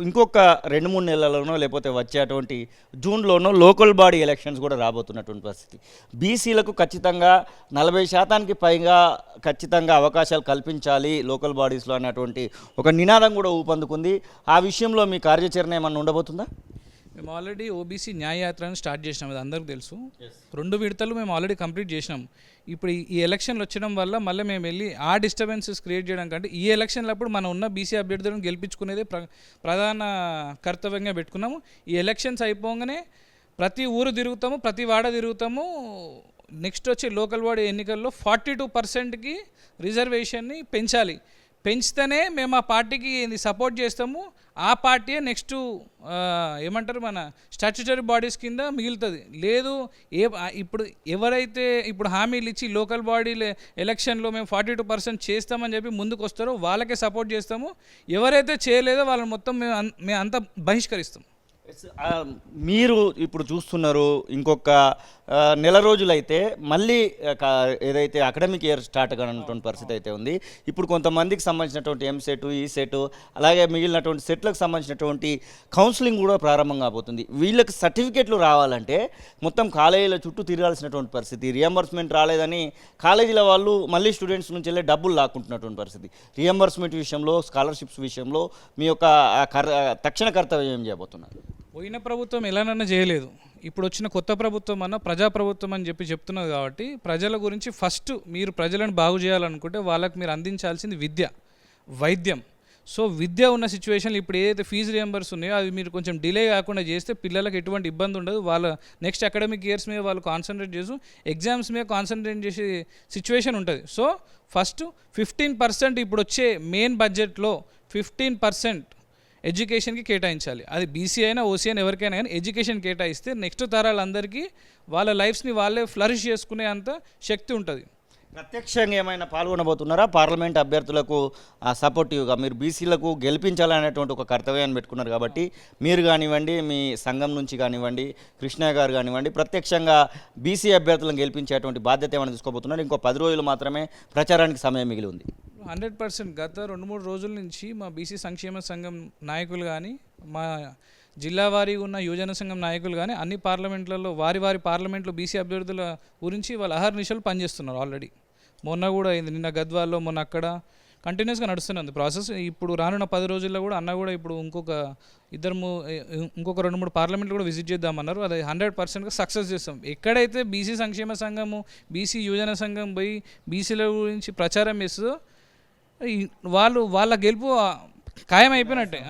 ఇంకొక 2-3 నెలల్లోనో లేకపోతే వచ్చేటువంటి జూన్‌లోనో లోకల్ బాడీ ఎలక్షన్స్ కూడా రాబోతున్నటువంటి పరిస్థితి. బీసీలకు ఖచ్చితంగా 40% పైగా ఖచ్చితంగా అవకాశాలు కల్పించాలి లోకల్ బాడీస్‌లో అన్నటువంటి ఒక నినాదం కూడా ఊపందుకుంది. ఆ విషయంలో మీ కార్యాచరణ ఏమన్నా ఉండబోతుందా? మేము ఆల్రెడీ ఓబీసీ న్యాయయాత్రను స్టార్ట్ చేసినాం, అది అందరికీ తెలుసు. 2 విడతలు మేము ఆల్రెడీ కంప్లీట్ చేసినాం. ఇప్పుడు ఈ ఎలక్షన్లు వచ్చడం వల్ల మళ్ళీ మేము వెళ్ళి ఆ డిస్టర్బెన్సెస్ క్రియేట్ చేయడం కంటే ఈ ఎలక్షన్లప్పుడు మనం ఉన్న బీసీ అభ్యర్థులను గెలిపించుకునేదే ప్రధాన కర్తవ్యంగా పెట్టుకున్నాము. ఈ ఎలక్షన్స్ అయిపోగానే ప్రతి ఊరు తిరుగుతాము, ప్రతి వాడ తిరుగుతాము. నెక్స్ట్ వచ్చే లోకల్ బాడీ ఎన్నికల్లో 42%కి రిజర్వేషన్ని పెంచాలి. పెంచితేనే మేము ఆ పార్టీకి సపోర్ట్ చేస్తాము. ఆ పార్టీ నెక్స్ట్ ఏమంటారు మన స్టాట్యుటరీ బాడీస్ కింద మిగులుతుంది. లేదు ఇప్పుడు ఎవరైతే ఇప్పుడు హామీలు ఇచ్చి లోకల్ బాడీ ఎలక్షన్లో మేము 42% చేస్తామని చెప్పి ముందుకు వస్తారో వాళ్ళకే సపోర్ట్ చేస్తాము. ఎవరైతే చేయలేదో వాళ్ళని మొత్తం మేము అంతా బహిష్కరిస్తాం. మీరు ఇప్పుడు చూస్తున్నారు, ఇంకొక నెల రోజులైతే మళ్ళీ ఏదైతే అకాడమిక్ ఇయర్ స్టార్ట్ కానటువంటి పరిస్థితి అయితే ఉంది. ఇప్పుడు కొంతమందికి సంబంధించినటువంటి ఎంసెట్, ఈసెట్, అలాగే మిగిలినటువంటి సెట్లకు సంబంధించినటువంటి కౌన్సిలింగ్ కూడా ప్రారంభం కాబోతుంది. వీళ్ళకి సర్టిఫికెట్లు రావాలంటే మొత్తం కాలేజీల చుట్టూ తిరగాల్సినటువంటి పరిస్థితి. రియంబర్స్మెంట్ రాలేదని కాలేజీల వాళ్ళు మళ్ళీ స్టూడెంట్స్ నుంచి వెళ్ళి డబ్బులు లాక్కుంటున్నటువంటి పరిస్థితి. రియంబర్స్మెంట్ విషయంలో, స్కాలర్షిప్స్ విషయంలో మీ యొక్క తక్షణ కర్తవ్యం ఏం చేయబోతున్నారు? పోయిన ప్రభుత్వం ఎలానన్నా చేయలేదు. ఇప్పుడు వచ్చిన కొత్త ప్రభుత్వం అన్న ప్రజాప్రభుత్వం అని చెప్తున్నది కాబట్టి ప్రజల గురించి ఫస్ట్ మీరు ప్రజలను బాగు చేయాలనుకుంటే వాళ్ళకి మీరు అందించాల్సింది విద్య, వైద్యం. సో విద్య ఉన్న సిచ్యువేషన్లో ఇప్పుడు ఏదైతే ఫీజు రియంబర్స్ ఉన్నాయో అవి మీరు కొంచెం డిలే కాకుండా చేస్తే పిల్లలకు ఎటువంటి ఇబ్బంది ఉండదు. వాళ్ళ నెక్స్ట్ అకాడమిక్ ఇయర్స్ మీద వాళ్ళు కాన్సన్ట్రేట్ చేసి ఎగ్జామ్స్ మీద కాన్సన్ట్రేట్ చేసే సిచ్యువేషన్ ఉంటుంది. సో ఫస్ట్ 15% ఇప్పుడు వచ్చే మెయిన్ బడ్జెట్లో 15% ఎడ్యుకేషన్కి కేటాయించాలి. అది బీసీ అయినా ఓసీ అయినా ఎవరికైనా కానీ ఎడ్యుకేషన్ కేటాయిస్తే నెక్స్ట్ తరాలందరికీ వాళ్ళ లైఫ్స్ని వాళ్ళే ఫ్లరిష్ చేసుకునే అంత శక్తి ఉంటుంది. ప్రత్యక్షంగా ఏమైనా పాల్గొనబోతున్నారా? పార్లమెంట్ అభ్యర్థులకు సపోర్టివ్గా మీరు బీసీలకు గెలిపించాలనేటువంటి ఒక కర్తవ్యాన్ని పెట్టుకున్నారు కాబట్టి మీరు కానివ్వండి, మీ సంఘం నుంచి కానివ్వండి, కృష్ణయ్య గారు కానివ్వండి, ప్రత్యక్షంగా బీసీ అభ్యర్థులను గెలిపించేటువంటి బాధ్యత ఏమైనా తీసుకోబోతున్నారు? ఇంకో 10 రోజులు మాత్రమే ప్రచారానికి సమయం మిగిలి ఉంది. 100% గత 2-3 రోజుల నుంచి మా బీసీ సంక్షేమ సంఘం నాయకులు కానీ, మా జిల్లా వారీ ఉన్న యువజన సంఘం నాయకులు కానీ అన్ని పార్లమెంట్లలో వారి పార్లమెంట్లో బీసీ అభ్యర్థుల గురించి వాళ్ళు అహర్నిశలు పనిచేస్తున్నారు. ఆల్రెడీ మొన్న కూడా అయింది, నిన్న గద్వాల్లో, మొన్న అక్కడ కంటిన్యూస్గా నడుస్తున్నది ప్రాసెస్. ఇప్పుడు రానున్న 10 రోజుల్లో కూడా అన్న కూడా ఇప్పుడు ఇంకొక 2-3 పార్లమెంట్లు కూడా విజిట్ చేద్దామన్నారు. అది 100%గా సక్సెస్ చేస్తాం. ఎక్కడైతే బీసీ సంక్షేమ సంఘము, బీసీ యువజన సంఘం పోయి బీసీల గురించి ప్రచారం చేస్తుందో వాళ్ళ గెలుపు ఖాయం అయిపోయినట్టే.